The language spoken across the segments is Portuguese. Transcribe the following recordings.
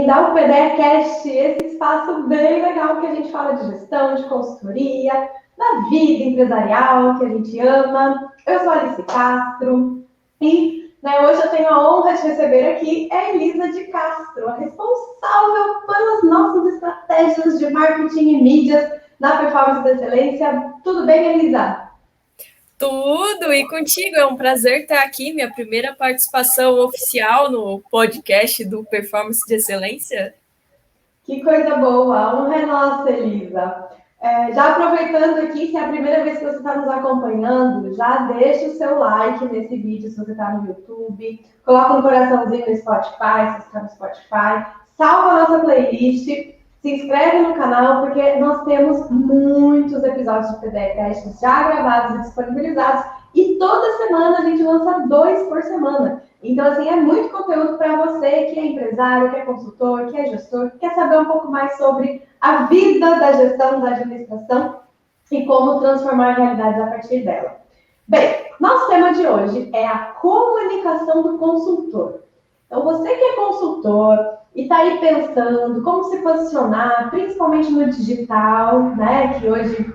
bem-vinda ao PDEcast, esse espaço bem legal que a gente fala de gestão, de consultoria, da vida empresarial que a gente ama. Eu sou a Alice Castro e hoje eu tenho a honra de receber aqui a Elisa de Castro, a responsável pelas nossas estratégias de marketing e mídias na Performance da Excelência. Tudo bem, Elisa? Tudo, e contigo, é um prazer estar aqui, minha primeira participação oficial no podcast do Performance de Excelência. Que coisa boa, a honra é nossa, Elisa. Já aproveitando aqui, se é a primeira vez que você está nos acompanhando, já deixa o seu like nesse vídeo se você está no YouTube, coloca um coraçãozinho no Spotify, se você está no Spotify, salva a nossa playlist, se inscreve no canal, porque nós temos muitos episódios de PDEcast já gravados e disponibilizados, e toda semana a gente lança 2 por semana. Então, assim, é muito conteúdo para você que é empresário, que é consultor, que é gestor, que quer saber um pouco mais sobre a vida da gestão, da administração e como transformar realidades a partir dela. Bem, nosso tema de hoje é a comunicação do consultor. Então, você que é consultor e está aí pensando como se posicionar, principalmente no digital, né, que hoje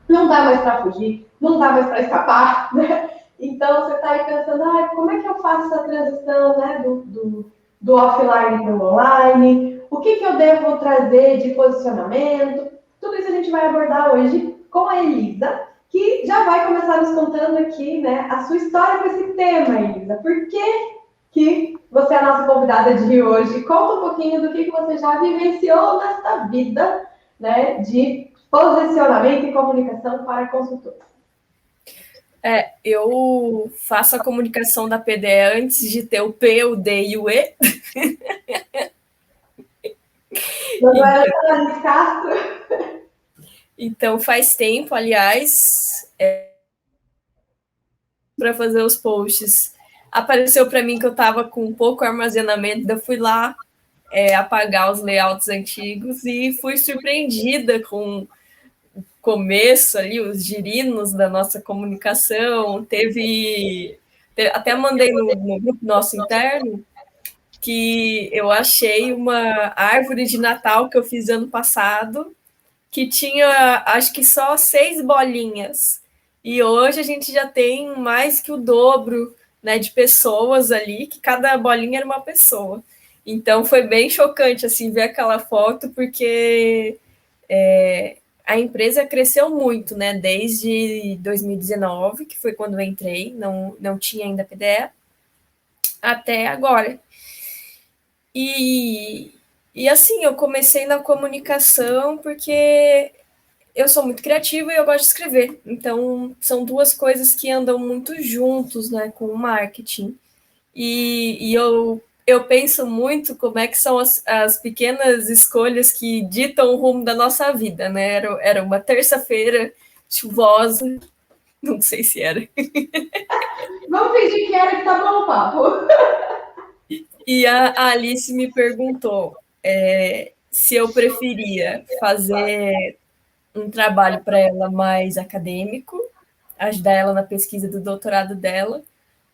não dá mais para fugir, não dá mais para escapar, né? Então, você está aí pensando, como é que eu faço essa transição, né, do offline para o online? O que eu devo trazer de posicionamento? Tudo isso a gente vai abordar hoje com a Elisa, que já vai começar nos contando aqui, né, a sua história com esse tema, Elisa. Por que você é a nossa convidada de hoje? Conta um pouquinho do que você já vivenciou nesta vida, né, de posicionamento e comunicação para consultores. Eu faço a comunicação da PDE antes de ter o P, o D e o E. Então faz tempo, aliás, para fazer os posts. Apareceu para mim que eu estava com pouco armazenamento, eu fui lá apagar os layouts antigos e fui surpreendida com o começo ali, os girinos da nossa comunicação. Até mandei no grupo nosso interno que eu achei uma árvore de Natal que eu fiz ano passado, que tinha, acho que só 6 bolinhas. E hoje a gente já tem mais que o dobro, né, de pessoas ali, que cada bolinha era uma pessoa. Então foi bem chocante assim ver aquela foto, porque a empresa cresceu muito, né, desde 2019, que foi quando eu entrei, não tinha ainda PDE, até agora. E assim, eu comecei na comunicação porque eu sou muito criativa e eu gosto de escrever. Então, são duas coisas que andam muito juntos, né, com o marketing. E eu penso muito como é que são as pequenas escolhas que ditam o rumo da nossa vida, né? Era uma terça-feira chuvosa, não sei se era. Vamos fingir que era, que tá bom o papo. E a Alice me perguntou se eu preferia fazer um trabalho para ela mais acadêmico, ajudar ela na pesquisa do doutorado dela,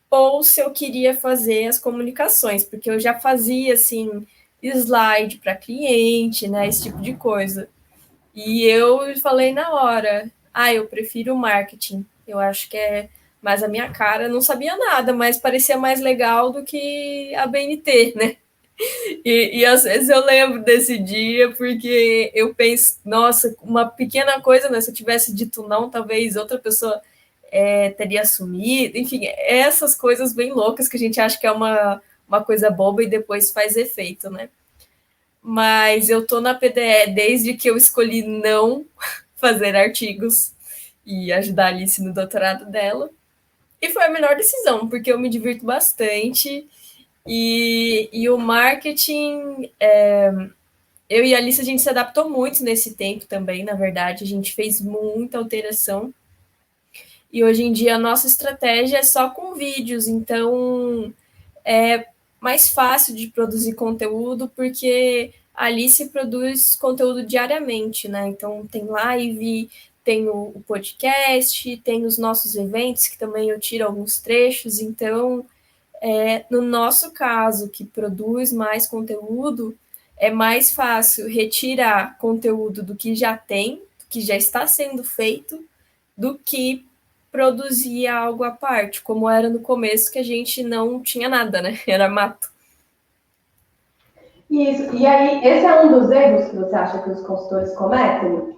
ou se eu queria fazer as comunicações, porque eu já fazia assim slide para cliente, né, esse tipo de coisa. E eu falei na hora, eu prefiro o marketing. Eu acho que é mais a minha cara. Eu não sabia nada, mas parecia mais legal do que a BNT, né? E às vezes eu lembro desse dia, porque eu penso, nossa, uma pequena coisa, né? Se eu tivesse dito não, talvez outra pessoa teria assumido. Enfim, essas coisas bem loucas que a gente acha que é uma coisa boba e depois faz efeito, né? Mas eu tô na PDE desde que eu escolhi não fazer artigos e ajudar a Alice no doutorado dela. E foi a melhor decisão, porque eu me divirto bastante. E o marketing, eu e a Alice, a gente se adaptou muito nesse tempo também, na verdade. A gente fez muita alteração. E hoje em dia a nossa estratégia é só com vídeos, então é mais fácil de produzir conteúdo, porque a Alice produz conteúdo diariamente, né? Então tem live, tem o podcast, tem os nossos eventos, que também eu tiro alguns trechos. Então, no nosso caso, que produz mais conteúdo, é mais fácil retirar conteúdo do que já tem, do que já está sendo feito, do que produzir algo à parte, como era no começo, que a gente não tinha nada, né? Era mato. Isso. E aí, esse é um dos erros que você acha que os consultores cometem?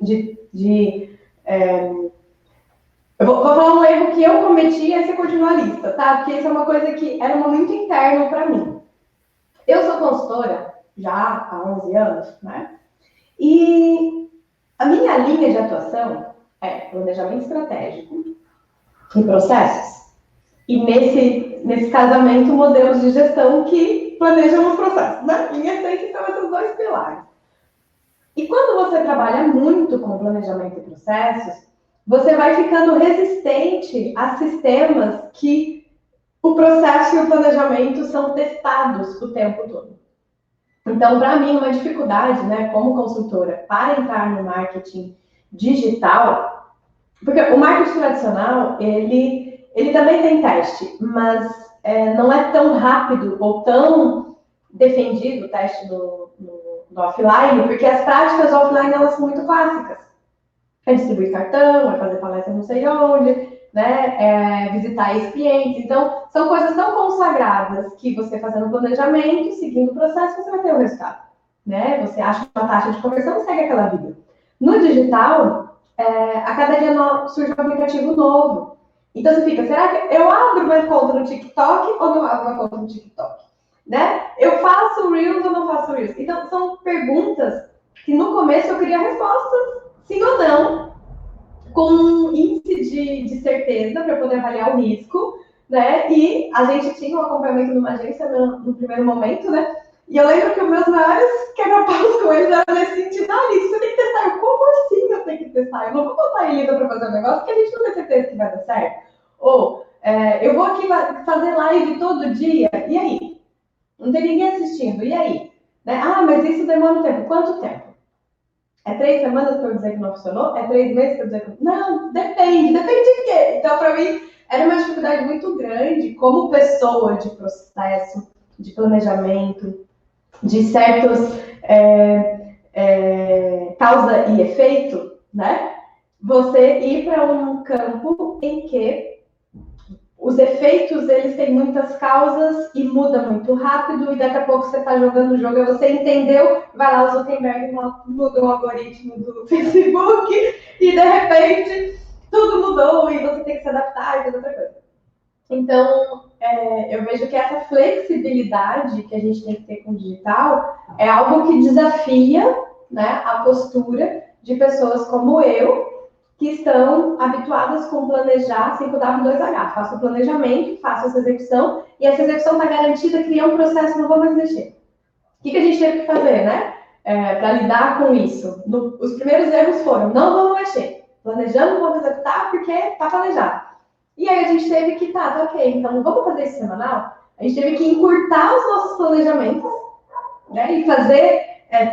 Eu vou falar um erro que eu cometi e aí você continua a lista, tá? Porque isso é uma coisa que era muito interno para mim. Eu sou consultora já há 11 anos, né? E a minha linha de atuação é planejamento estratégico e processos. E nesse casamento, modelos de gestão que planejam os processos, né? Em essência, são esses dois pilares. E quando você trabalha muito com planejamento e processos, você vai ficando resistente a sistemas que o processo e o planejamento são testados o tempo todo. Então, para mim, uma dificuldade, né, como consultora, para entrar no marketing digital, porque o marketing tradicional, ele também tem teste, mas não é tão rápido ou tão defendido o teste no offline, porque as práticas offline, elas são muito clássicas. É distribuir cartão, é fazer palestra não sei onde, né? É visitar ex-clientes. Então, são coisas tão consagradas que você fazendo o planejamento, seguindo o processo, você vai ter o resultado. Né? Você acha uma taxa de conversão e segue aquela vida. No digital, a cada dia surge um aplicativo novo. Então você fica, será que eu abro uma conta no TikTok ou não abro uma conta no TikTok? Né? Eu faço Reels ou não faço Reels? Então, são perguntas que no começo eu queria respostas sim ou não, com um índice de certeza para poder avaliar o risco, né? E a gente tinha um acompanhamento numa agência no primeiro momento, né? E eu lembro que os meus maiores quebra-paus com eles eram nesse sentido, Alice, você tem que testar. Eu, como assim eu tenho que testar? Eu não vou botar a Elisa para fazer um negócio que a gente não tem certeza que vai dar certo. Ou, eu vou aqui fazer live todo dia, e aí? Não tem ninguém assistindo, e aí? Né? Ah, mas isso demora um tempo. Quanto tempo? É 3 semanas para eu dizer que não funcionou? É 3 meses para eu dizer que não? Depende. Depende de quê? Então, para mim, era uma dificuldade muito grande como pessoa de processo, de planejamento, de certos causa e efeito, né? Você ir para um campo em que os efeitos, eles têm muitas causas e muda muito rápido, e daqui a pouco você está jogando o jogo, você entendeu, vai lá o Zuckerberg muda o algoritmo do Facebook, e de repente tudo mudou e você tem que se adaptar e fazer outra coisa. Então, eu vejo que essa flexibilidade que a gente tem que ter com o digital é algo que desafia, né, a postura de pessoas como eu, que estão habituadas com planejar 5W2H. Faço o planejamento, faço essa execução, e essa execução está garantida, criar um processo, não vou mais mexer. O que a gente teve que fazer, né? Para lidar com isso? Os primeiros erros foram, não vamos mexer. Planejamos, vamos executar, porque está planejado. E aí a gente teve que, tá ok, então vamos fazer isso semanal? A gente teve que encurtar os nossos planejamentos, né? E fazer,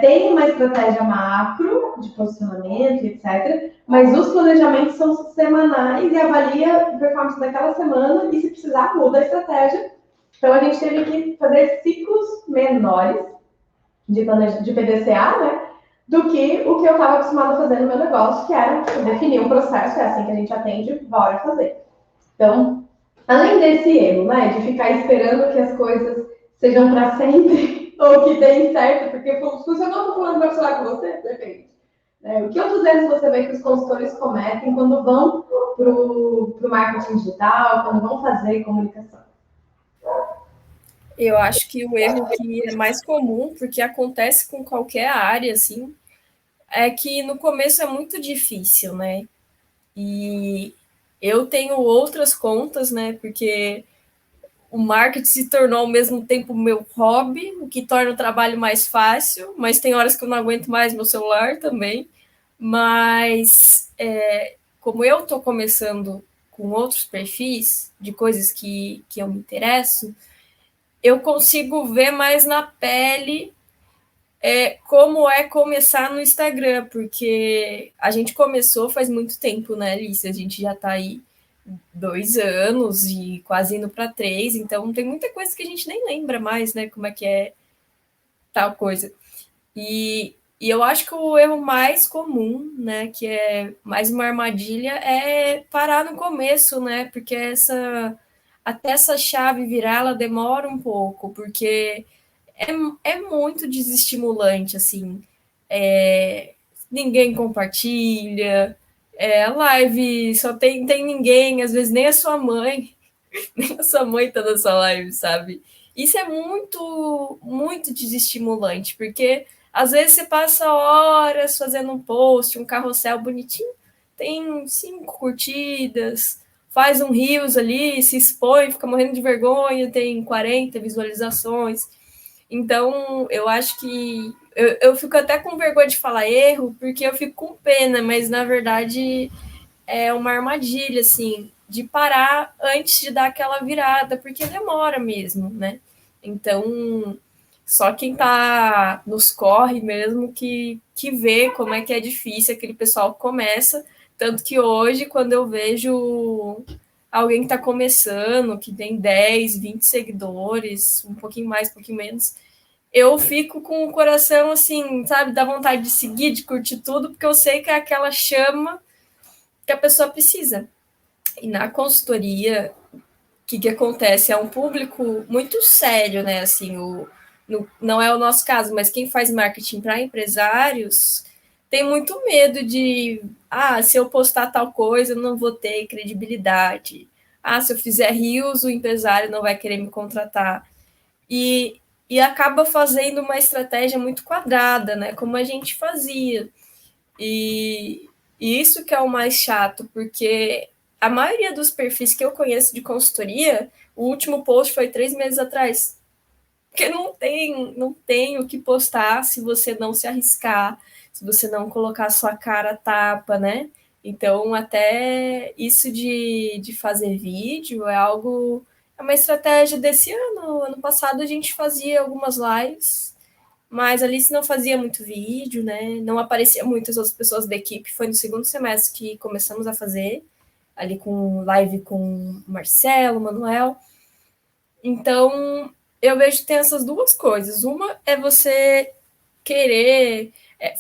tem uma estratégia macro de posicionamento, etc. Mas os planejamentos são semanais e avalia a performance daquela semana e, se precisar, muda a estratégia. Então a gente teve que fazer ciclos menores de PDCA, né? Do que o que eu estava acostumada a fazer no meu negócio, que era definir um processo, é assim que a gente atende, bora fazer. Então, além desse erro, né, de ficar esperando que as coisas sejam para sempre ou que deem certo, porque funcionou com fulano, vai funcionar com você? Depende. O que outros erros você vê que os consultores cometem quando vão para o marketing digital, quando vão fazer comunicação? Eu acho que o erro que é mais comum, porque acontece com qualquer área, assim, é que no começo é muito difícil, né? E eu tenho outras contas, né? Porque o marketing se tornou ao mesmo tempo meu hobby, o que torna o trabalho mais fácil, mas tem horas que eu não aguento mais meu celular também. Mas como eu estou começando com outros perfis de coisas que eu me interesso, eu consigo ver mais na pele como é começar no Instagram, porque a gente começou faz muito tempo, né, Alice? A gente já está aí 2 anos e quase indo para 3, então tem muita coisa que a gente nem lembra mais, né, como é que é tal coisa. E eu acho que o erro mais comum, né, que é mais uma armadilha, é parar no começo, né, porque até essa chave virar, ela demora um pouco, porque é, é muito desestimulante, assim. Ninguém compartilha, a live só tem ninguém, às vezes nem a sua mãe, nem a sua mãe tá na sua live, sabe? Isso é muito, muito desestimulante, porque às vezes você passa horas fazendo um post, um carrossel bonitinho, tem 5 curtidas, faz um reels ali, se expõe, fica morrendo de vergonha, tem 40 visualizações. Então, eu acho que eu fico até com vergonha de falar erro, porque eu fico com pena, mas na verdade é uma armadilha, assim, de parar antes de dar aquela virada, porque demora mesmo, né? Então, só quem tá nos corre mesmo que vê como é que é difícil aquele pessoal que começa. Tanto que hoje, quando eu vejo alguém que está começando, que tem 10, 20 seguidores, um pouquinho mais, um pouquinho menos, eu fico com o coração assim, sabe, dá vontade de seguir, de curtir tudo, porque eu sei que é aquela chama que a pessoa precisa. E na consultoria, o que acontece? É um público muito sério, né? Assim, não é o nosso caso, mas quem faz marketing para empresários tem muito medo de, se eu postar tal coisa, eu não vou ter credibilidade. Se eu fizer rios, o empresário não vai querer me contratar. E acaba fazendo uma estratégia muito quadrada, né? Como a gente fazia. E isso que é o mais chato, porque a maioria dos perfis que eu conheço de consultoria, o último post foi 3 meses atrás. Porque não tem o que postar se você não se arriscar, se você não colocar sua cara a tapa, né? Então, até isso de fazer vídeo é uma estratégia desse ano. Ano passado a gente fazia algumas lives, mas a Alice não fazia muito vídeo, né? Não aparecia muitas outras pessoas da equipe. Foi no segundo semestre que começamos a fazer, ali com live com o Marcelo, o Manuel. Então, eu vejo que tem essas duas coisas. Uma é você querer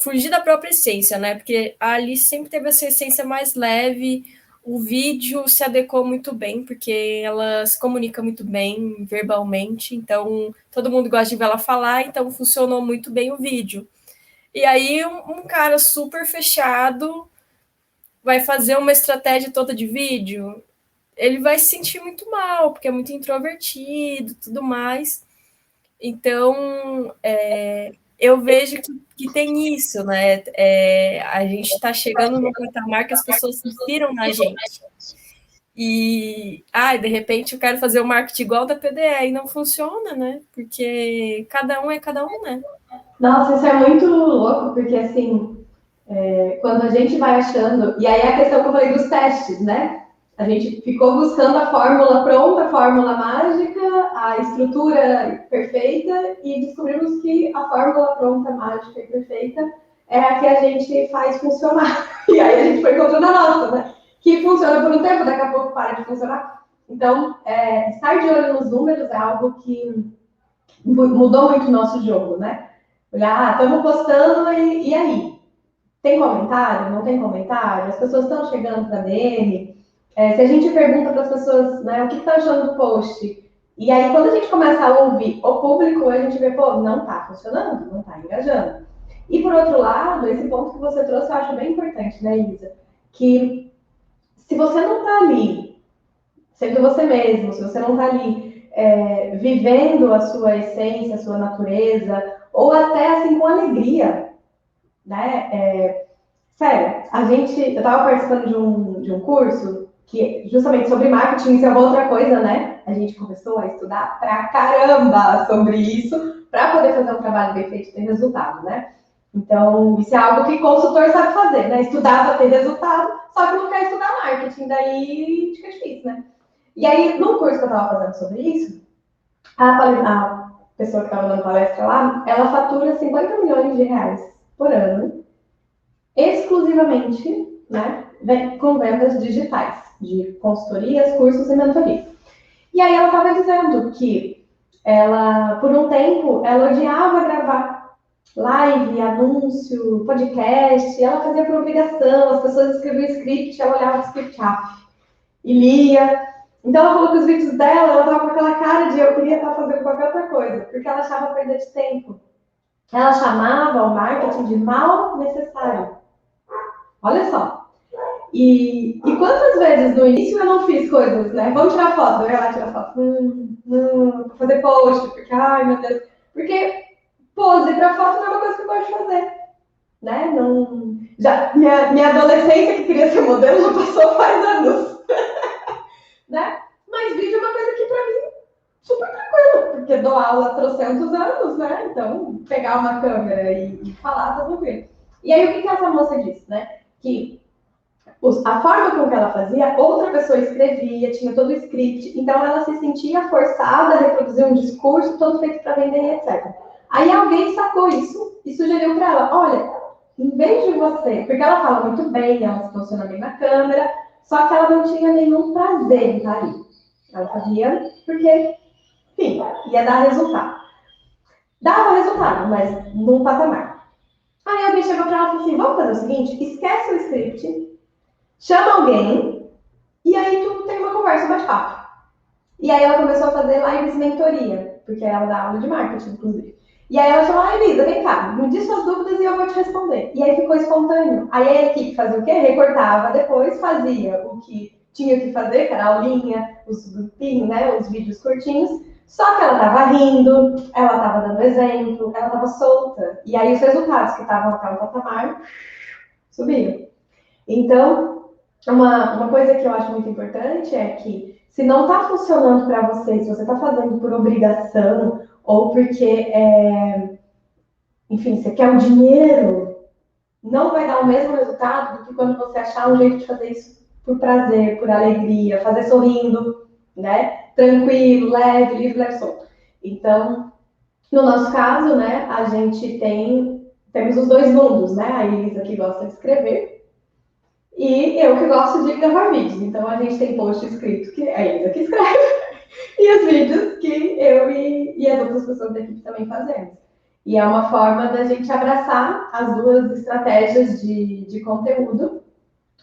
fugir da própria essência, né? Porque a Alice sempre teve essa essência mais leve, o vídeo se adequou muito bem, porque ela se comunica muito bem verbalmente, então todo mundo gosta de ver ela falar, então funcionou muito bem o vídeo. E aí um cara super fechado vai fazer uma estratégia toda de vídeo, ele vai se sentir muito mal, porque é muito introvertido, tudo mais. Então, eu vejo que tem isso, né? A gente está chegando no patamar que as pessoas se inspiram na gente. De repente eu quero fazer o marketing igual da PDE e não funciona, né? Porque cada um é cada um, né? Nossa, isso é muito louco, porque assim, quando a gente vai achando, e aí é a questão que eu falei dos testes, né? A gente ficou buscando a fórmula pronta, a fórmula mágica, a estrutura perfeita e descobrimos que a fórmula pronta, mágica e perfeita é a que a gente faz funcionar. E aí a gente foi encontrando a nossa, né? Que funciona por um tempo, daqui a pouco para de funcionar. Então, estar de olho nos números é algo que mudou muito o nosso jogo, né? Olhar, estamos postando e aí? Tem comentário? Não tem comentário? As pessoas estão chegando para DM? Se a gente pergunta para as pessoas, né, o que está achando do post, e aí quando a gente começa a ouvir o público, a gente vê, pô, não está funcionando, não está engajando. E por outro lado, esse ponto que você trouxe eu acho bem importante, né, Isa? Que se você não está ali, sendo você mesmo, se você não está ali vivendo a sua essência, a sua natureza, ou até assim com alegria, né? Sério, eu estava participando de um curso que justamente sobre marketing, isso é outra coisa, né? A gente começou a estudar pra caramba sobre isso, para poder fazer um trabalho bem feito e ter resultado, né? Então, isso é algo que consultor sabe fazer, né? Estudar para ter resultado, só que não quer estudar marketing, daí fica difícil, né? E aí, no curso que eu estava fazendo sobre isso, a pessoa que estava dando palestra lá, ela fatura 50 milhões de reais por ano exclusivamente, né, com vendas digitais, de consultorias, cursos e mentorias. E aí ela estava dizendo que ela, por um tempo, ela odiava gravar. live, anúncio, podcast, ela fazia por obrigação, as pessoas escreviam script, ela olhava o script e lia. Então ela falou que os vídeos dela, ela tava com aquela cara de eu queria estar fazendo qualquer outra coisa, porque ela achava perda de tempo. Ela chamava o marketing de mal necessário. Olha só. E quantas vezes no início eu não fiz coisas, né? Vamos tirar foto, eu ia lá tirar foto. Vou fazer post, porque, ai meu Deus. Porque pose para foto não é uma coisa que eu gosto de fazer. Né? Não, já, minha adolescência que queria ser modelo já passou faz anos. Né? Mas vídeo é uma coisa que para mim super tranquilo, porque dou aula há trocentos anos, né? Então, pegar uma câmera e falar, tá tranquilo. E aí, o que essa moça disse, né? Que a forma com que ela fazia, outra pessoa escrevia, tinha todo o script, então ela se sentia forçada a reproduzir um discurso todo feito para vender, etc. Aí alguém sacou isso e sugeriu para ela, olha, em vez de você, porque ela fala muito bem, ela se posiciona bem na câmera, só que ela não tinha nenhum prazer em estar ali. Ela fazia porque, enfim, ia dar resultado. Dava resultado, mas num patamar. Aí alguém chegou para ela e falou assim, vamos fazer o seguinte, esquece o script, chama alguém e aí tu tem uma conversa, bate-papo. E aí ela começou a fazer lives mentoria, porque ela dá aula de marketing, inclusive. E aí ela falou, Elisa, vem cá, me diz suas dúvidas e eu vou te responder. E aí ficou espontâneo. Aí a equipe fazia o quê? Recortava, depois fazia o que tinha que fazer, que era a aulinha, os grupinhos, né, os vídeos curtinhos. Só que ela estava rindo, ela estava dando exemplo, ela estava solta. E aí os resultados que estavam até o patamar subiram. Então, uma coisa que eu acho muito importante é que se não está funcionando para você, se você está fazendo por obrigação ou porque, enfim, você quer o dinheiro, não vai dar o mesmo resultado do que quando você achar um jeito de fazer isso por prazer, por alegria, fazer sorrindo, né? Tranquilo, leve, livre, leve, solto. Então, no nosso caso, né, a gente temos os dois mundos, né? A Elisa que gosta de escrever e eu que gosto de gravar vídeos. Então a gente tem post escrito que é a Elisa que escreve e os vídeos que eu e as outras pessoas da equipe também fazemos. E é uma forma da gente abraçar as duas estratégias de conteúdo,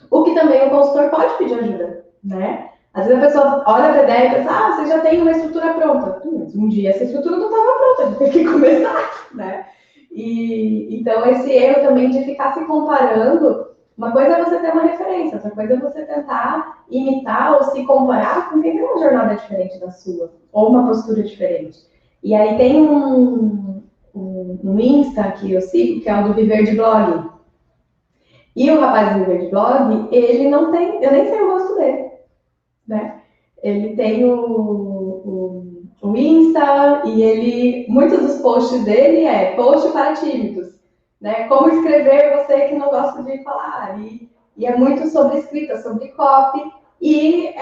o que também o consultor pode pedir ajuda, né? Às vezes a pessoa olha para a ideia e pensa, você já tem uma estrutura pronta. Mas um dia essa estrutura não estava pronta, a gente tem que começar, né? E então esse erro também de ficar se comparando, uma coisa é você ter uma referência, outra coisa é você tentar imitar ou se comparar com quem tem uma jornada diferente da sua, ou uma postura diferente. E aí tem um Insta que eu sigo, que é o do Viver de Blog. E o rapaz do Viver de Blog, ele não tem, eu nem sei o rosto dele, né? Ele tem o Insta e ele, muitos dos posts dele é post para tímidos, né? Como escrever você que não gosta de falar. E é muito sobre escrita, sobre copy. E,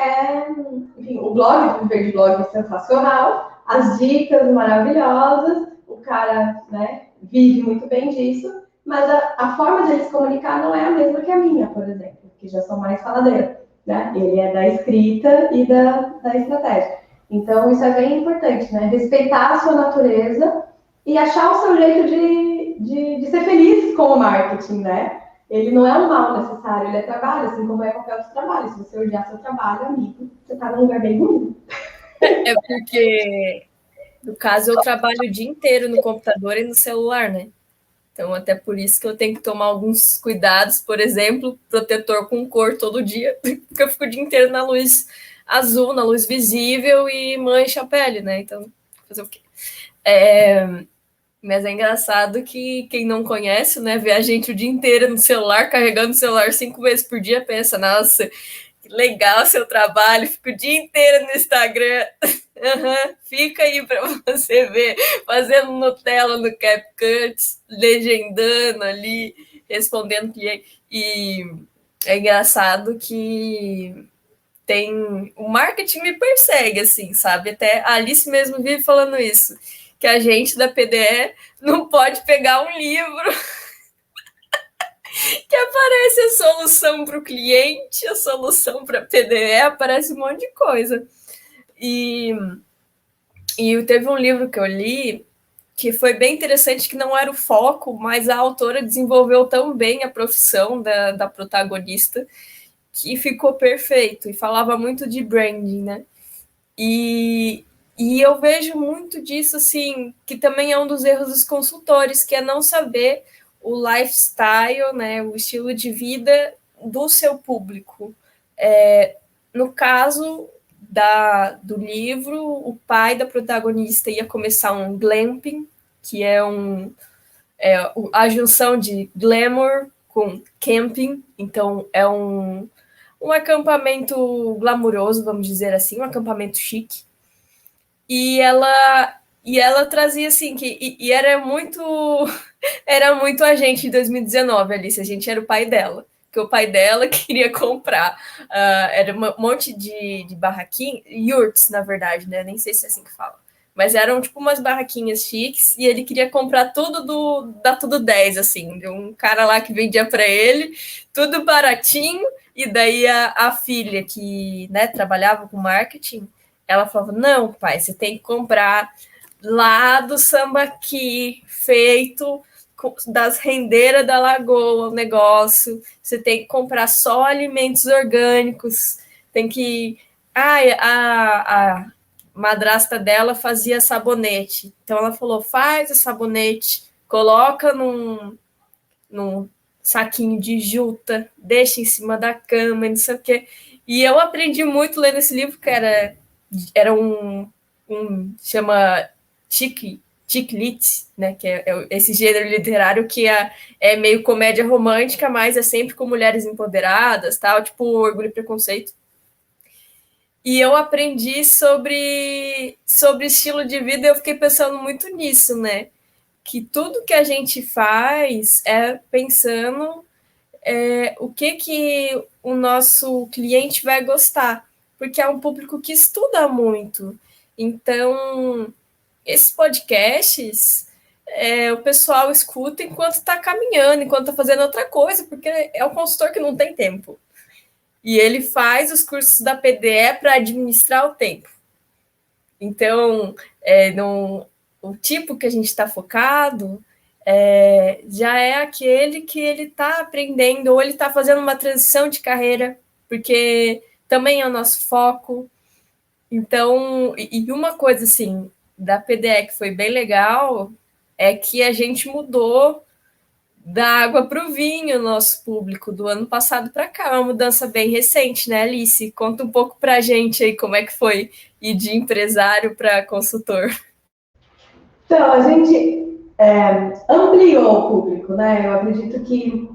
enfim, o blog do Viver de Blog é sensacional, as dicas maravilhosas, o cara, né, vive muito bem disso, mas a forma de ele se comunicar não é a mesma que a minha, por exemplo, que já sou mais faladeira. Né? Ele é da escrita e da estratégia. Então, isso é bem importante, né? Respeitar a sua natureza e achar o seu jeito de ser feliz com o marketing, né? Ele não é um mal necessário, ele é trabalho, assim como é qualquer outro trabalho. Se você odiar seu trabalho, amigo, você está num lugar bem ruim. É porque, no caso, eu trabalho o dia inteiro no computador e no celular, né? Então, até por isso que eu tenho que tomar alguns cuidados, por exemplo, protetor com cor todo dia, porque eu fico o dia inteiro na luz azul, na luz visível e mancha a pele, né? Então, fazer o quê? Mas é engraçado que quem não conhece, né, vê a gente o dia inteiro no celular, carregando o celular 5 vezes por dia, pensa, nossa, que legal seu trabalho, fica o dia inteiro no Instagram. Uhum, fica aí para você ver, fazendo Nutella no CapCut, legendando ali, respondendo cliente. E é engraçado que tem o marketing me persegue, assim, sabe? Até a Alice mesmo vive falando isso, que a gente da PDE não pode pegar um livro que aparece a solução para o cliente, a solução para a PDE, aparece um monte de coisa. E teve um livro que eu li que foi bem interessante, que não era o foco, mas a autora desenvolveu tão bem a profissão da protagonista, que ficou perfeito, e falava muito de branding, né? E eu vejo muito disso, assim, que também é um dos erros dos consultores, que é não saber o lifestyle, né, o estilo de vida do seu público. No caso do livro, o pai da protagonista ia começar um glamping, que é a junção de glamour com camping, então é um acampamento glamuroso, vamos dizer assim, um acampamento chique. E ela trazia assim que era muito a gente em 2019, Alice, a gente era o pai dela, que o pai dela queria comprar, era um monte de barraquinhas, yurts, na verdade, né? Nem sei se é assim que fala. Mas eram tipo umas barraquinhas chiques e ele queria comprar tudo da Tudo 10, assim, de um cara lá que vendia para ele, tudo baratinho, e daí a filha que, né, trabalhava com marketing, ela falava, não, pai, você tem que comprar lá do Sambaqui, feito das rendeiras da lagoa, o negócio, você tem que comprar só alimentos orgânicos, tem que... a madrasta dela fazia sabonete, então ela falou, faz o sabonete, coloca num saquinho de juta, deixa em cima da cama, não sei o quê. E eu aprendi muito lendo esse livro, que era chama chick lit, né, que é esse gênero literário que é meio comédia romântica, mas é sempre com mulheres empoderadas, tal, tipo Orgulho e Preconceito. E eu aprendi sobre estilo de vida e eu fiquei pensando muito nisso, né? Que tudo que a gente faz é pensando o que o nosso cliente vai gostar, porque é um público que estuda muito. Então, esses podcasts, o pessoal escuta enquanto está caminhando, enquanto está fazendo outra coisa, porque é o consultor que não tem tempo. E ele faz os cursos da PDE para administrar o tempo. Então, o tipo que a gente está focado já é aquele que ele está aprendendo, ou ele está fazendo uma transição de carreira, porque também é o nosso foco. Então, e uma coisa assim, da PDE que foi bem legal, é que a gente mudou da água para o vinho, nosso público, do ano passado para cá, uma mudança bem recente, né, Alice? Conta um pouco para a gente aí como é que foi ir de empresário para consultor. Então, a gente ampliou o público, né? Eu acredito que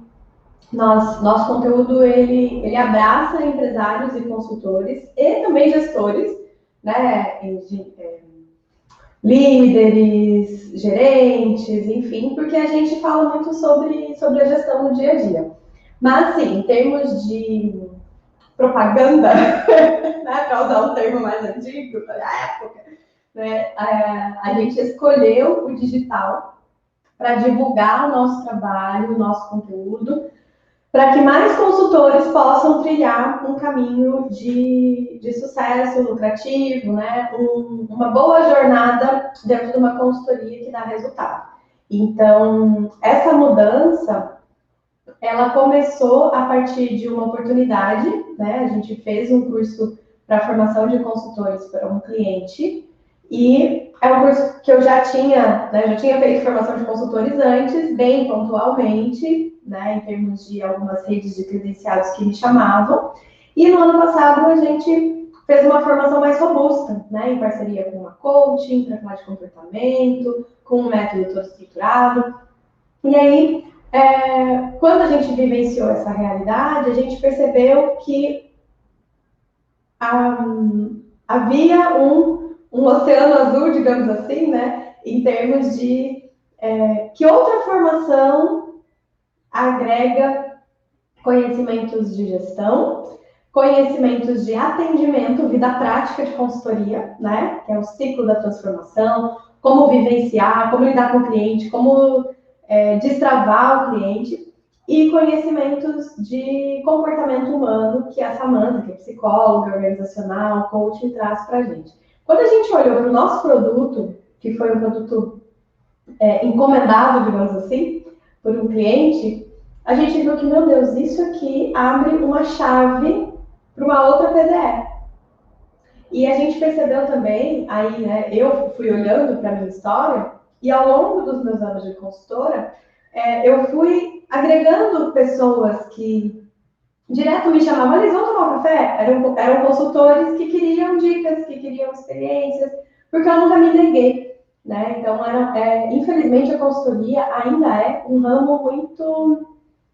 nosso conteúdo, ele abraça empresários e consultores e também gestores, né? Líderes, gerentes, enfim, porque a gente fala muito sobre a gestão no dia a dia. Mas, sim, em termos de propaganda, né, para usar um termo mais antigo, da época, né, a gente escolheu o digital para divulgar o nosso trabalho, o nosso conteúdo, para que mais consultores possam trilhar um caminho de sucesso lucrativo, né? Uma boa jornada dentro de uma consultoria que dá resultado. Então, essa mudança, ela começou a partir de uma oportunidade, né? A gente fez um curso para formação de consultores para um cliente, e é um curso que eu já tinha, né? Já tinha feito formação de consultores antes, bem pontualmente, né, em termos de algumas redes de credenciados que me chamavam. E no ano passado a gente fez uma formação mais robusta, né, em parceria com uma coaching, para falar de comportamento, com um método todo estruturado. E aí, quando a gente vivenciou essa realidade, a gente percebeu que havia um oceano azul, digamos assim, né, em termos de que outra formação agrega conhecimentos de gestão, conhecimentos de atendimento, vida prática de consultoria, né? Que é o ciclo da transformação, como vivenciar, como lidar com o cliente, como destravar o cliente, e conhecimentos de comportamento humano, que a Samantha, que é psicóloga, organizacional, coaching, traz para a gente. Quando a gente olhou para o nosso produto, que foi um produto encomendado, digamos assim, por um cliente, a gente viu que, meu Deus, isso aqui abre uma chave para uma outra PDE. E a gente percebeu também, aí, né, eu fui olhando para a minha história, e ao longo dos meus anos de consultora, eu fui agregando pessoas que direto me chamavam, eles vão tomar um café? Eram consultores que queriam dicas, que queriam experiências, porque eu nunca me neguei, né? Então, infelizmente, a consultoria ainda é um ramo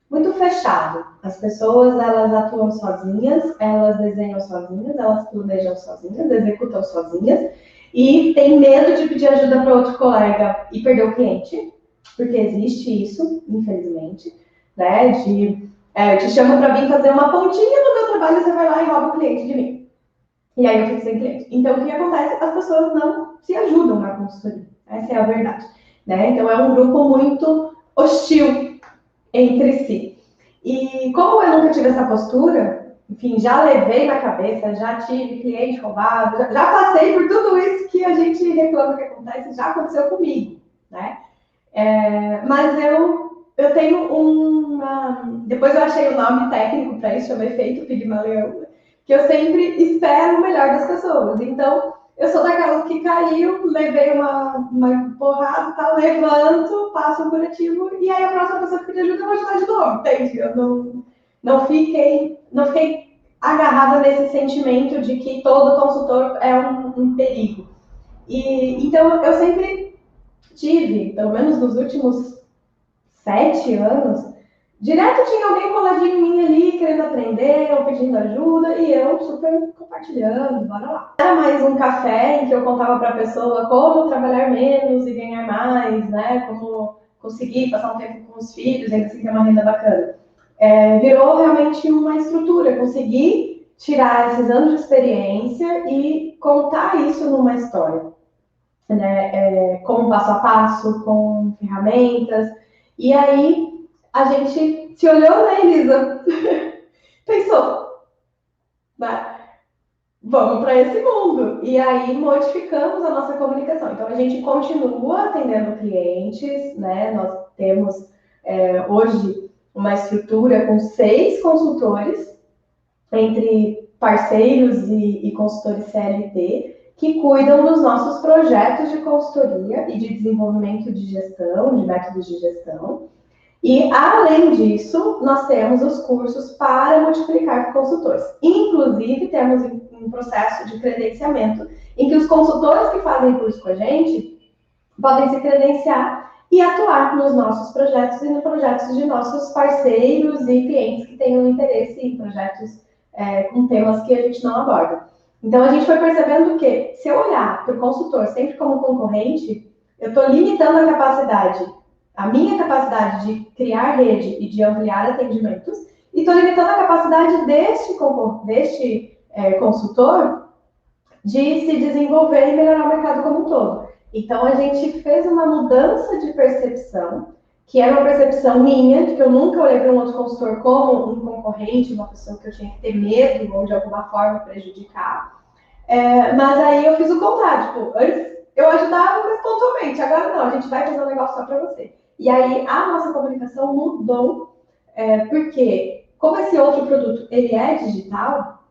muito fechado. As pessoas, elas atuam sozinhas, elas desenham sozinhas, elas planejam sozinhas, executam sozinhas, e tem medo de pedir ajuda para outro colega e perder o cliente, porque existe isso, infelizmente, né? Eu te chamo para vir fazer uma pontinha no meu trabalho, você vai lá e rouba o cliente de mim. E aí eu fico sem cliente. Então, o que acontece? As pessoas não se ajudam na consultoria. Essa é a verdade. Né? Então, é um grupo muito hostil entre si. E como eu nunca tive essa postura, enfim, já levei na cabeça, já tive cliente roubado, já passei por tudo isso que a gente reclama que acontece, já aconteceu comigo, né? Mas eu tenho depois eu achei o nome técnico para isso, chama efeito Pigmalião, que eu sempre espero o melhor das pessoas. Então, eu sou daquelas que caiu, levei uma porrada, tal, levanto, passo um curativo, e aí a próxima pessoa que pedir ajuda, eu vou ajudar de novo, entende? Eu não fiquei agarrada nesse sentimento de que todo consultor é um perigo. Então, eu sempre tive, pelo menos nos últimos 7 anos, direto tinha alguém coladinho em mim ali, querendo aprender, ou pedindo ajuda, e eu super compartilhando, bora lá. Era mais um café em que eu contava para a pessoa como trabalhar menos e ganhar mais, né? Como conseguir passar um tempo com os filhos, ainda assim ter uma renda bacana. Virou realmente uma estrutura, conseguir tirar esses anos de experiência e contar isso numa história, né? Com passo a passo, com ferramentas. E aí a gente se olhou, né, Elisa? Pensou, né? Vamos para esse mundo. E aí modificamos a nossa comunicação. Então a gente continua atendendo clientes, né? Nós temos hoje uma estrutura com 6 consultores, entre parceiros e consultores CLT, que cuidam dos nossos projetos de consultoria e de desenvolvimento de gestão, de métodos de gestão. E, além disso, nós temos os cursos para multiplicar consultores. Inclusive, temos um processo de credenciamento em que os consultores que fazem curso com a gente podem se credenciar e atuar nos nossos projetos e nos projetos de nossos parceiros e clientes que tenham interesse em projetos com temas que a gente não aborda. Então, a gente foi percebendo que, se eu olhar para o consultor sempre como concorrente, eu estou limitando a minha capacidade de criar rede e de ampliar atendimentos, e estou limitando a capacidade deste consultor de se desenvolver e melhorar o mercado como um todo. Então, a gente fez uma mudança de percepção, que era uma percepção minha, de que eu nunca olhei para um outro consultor como um concorrente, uma pessoa que eu tinha que ter medo ou de alguma forma prejudicar. Mas aí eu fiz o contrário, tipo, antes eu ajudava, mas pontualmente, agora não, a gente vai fazer um negócio só para você. E aí a nossa comunicação mudou, porque como esse outro produto ele é digital,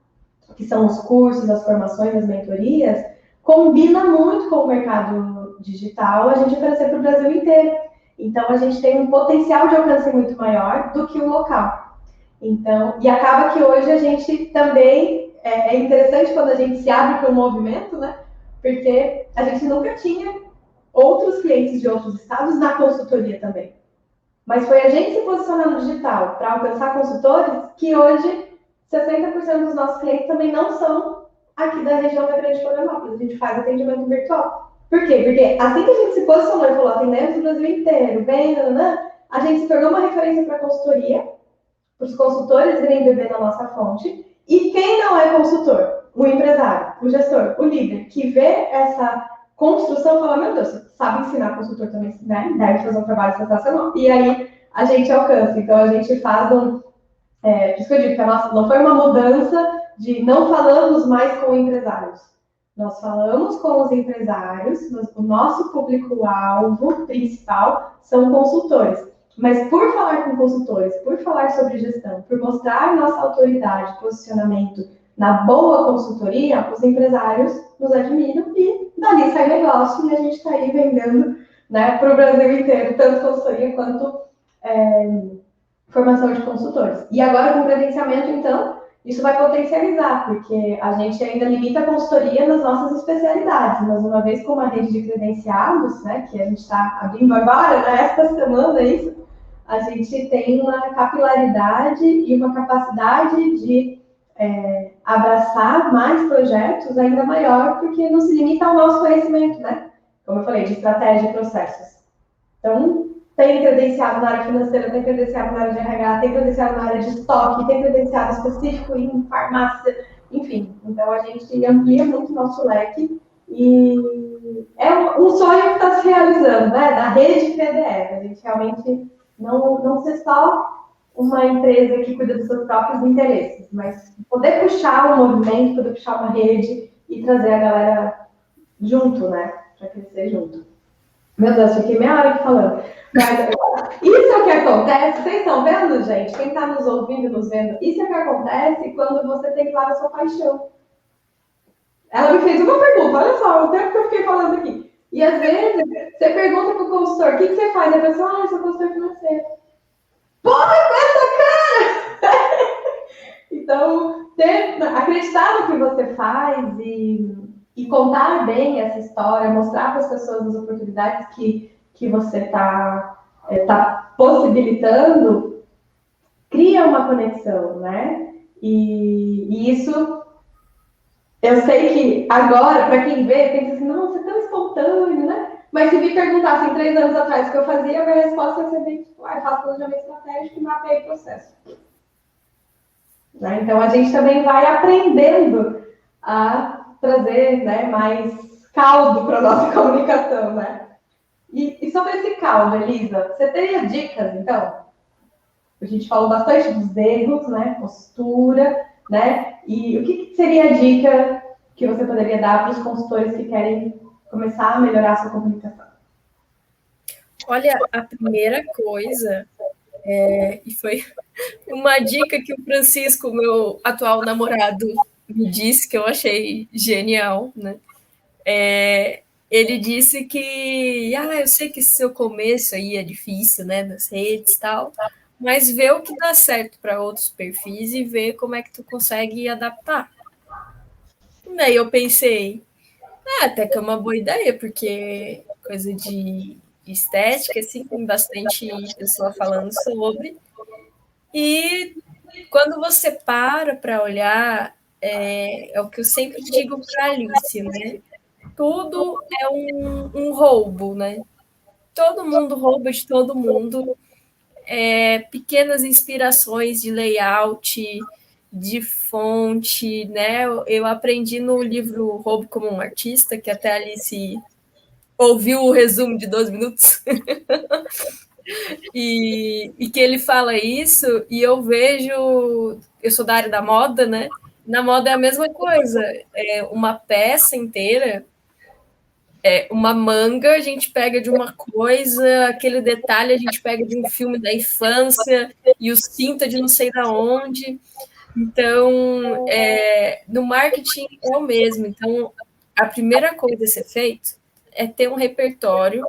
que são os cursos, as formações, as mentorias, combina muito com o mercado digital a gente oferecer para o Brasil inteiro. Então, a gente tem um potencial de alcance muito maior do que o local. Então, e acaba que hoje a gente também, é interessante quando a gente se abre para um movimento, né? Porque a gente nunca tinha outros clientes de outros estados na consultoria também. Mas foi a gente se posicionar no digital para alcançar consultores que hoje 60% dos nossos clientes também não são aqui da região da Grande Florianópolis. A gente faz atendimento virtual. Por quê? Porque assim que a gente se posicionou e falou atendemos o Brasil inteiro, bem, a gente se tornou uma referência para a consultoria, para os consultores irem beber na nossa fonte. E quem não é consultor? O empresário, o gestor, o líder, que vê essa construção, fala, meu Deus, sabe ensinar consultor também, né? Deve fazer um trabalho sensacional. E aí a gente alcança. Então a gente faz por isso que eu digo que a nossa não foi uma mudança de não falamos mais com empresários. Nós falamos com os empresários, o nosso público-alvo principal são consultores. Mas por falar com consultores, por falar sobre gestão, por mostrar nossa autoridade, posicionamento na boa consultoria, os empresários nos admiram e dali sai negócio e a gente está aí vendendo, né, para o Brasil inteiro, tanto consultoria quanto formação de consultores. E agora com o credenciamento, então, isso vai potencializar, porque a gente ainda limita a consultoria nas nossas especialidades, mas uma vez com uma rede de credenciados, né, que a gente está abrindo agora, né, esta semana, isso, a gente tem uma capilaridade e uma capacidade de abraçar mais projetos ainda maior, porque não se limita ao nosso conhecimento, né? Como eu falei, de estratégia e processos. Então, tem credenciado na área financeira, tem credenciado na área de RH, tem credenciado na área de estoque, tem credenciado específico em farmácia, enfim. Então, a gente amplia muito o nosso leque e é um sonho que está se realizando, né? Da rede PDF. A gente realmente não ser só uma empresa que cuida dos seus próprios interesses, mas poder puxar um movimento, poder puxar uma rede e trazer a galera junto, né? Para crescer junto. Meu Deus, fiquei meia hora aqui falando. Mas isso é o que acontece, vocês estão vendo, gente? Quem está nos ouvindo e nos vendo, isso é o que acontece quando você tem claro a sua paixão. Ela me fez uma pergunta, olha só, o tempo que eu fiquei falando aqui. E às vezes, você pergunta para o consultor, o que você faz? A pessoa, eu sou consultor financeiro. Porra, com essa cara! Então, acreditar no que você faz e contar bem essa história, mostrar para as pessoas as oportunidades que você está possibilitando, cria uma conexão, né? E isso, eu sei que agora, para quem vê, pensa assim, nossa, é tão espontâneo, né? Mas se me perguntassem 3 anos atrás o que eu fazia, a minha resposta ia ser bem, tipo, eu faço planejamento estratégico e mapeio o processo. Né? Então, a gente também vai aprendendo a trazer, né, mais caldo para a nossa comunicação, né? E sobre esse caldo, Elisa, você teria dicas, então? A gente falou bastante dos erros, né? Postura, né? E o que seria a dica que você poderia dar para os consultores que querem começar a melhorar a sua comunicação? Olha, a primeira coisa, e foi uma dica que o Francisco, meu atual namorado, me disse, que eu achei genial, né? Ele disse que, eu sei que esse seu começo aí é difícil, né, nas redes e tal, mas vê o que dá certo para outros perfis e vê como é que tu consegue adaptar. E daí eu pensei, até que é uma boa ideia, porque coisa de estética, assim, tem bastante pessoa falando sobre. E quando você para olhar, é o que eu sempre digo para a Alice, né? Tudo é um roubo, né? Todo mundo rouba de todo mundo. Pequenas inspirações de layout, de fonte, né? Eu aprendi no livro Roubo como um Artista, que até a Alice ouviu o resumo de 12 minutos. E que ele fala isso, e eu vejo, eu sou da área da moda, né? Na moda é a mesma coisa, uma peça inteira, uma manga a gente pega de uma coisa, aquele detalhe a gente pega de um filme da infância, e o cinto de não sei da onde. Então, no marketing é o mesmo. Então, a primeira coisa a ser feito é ter um repertório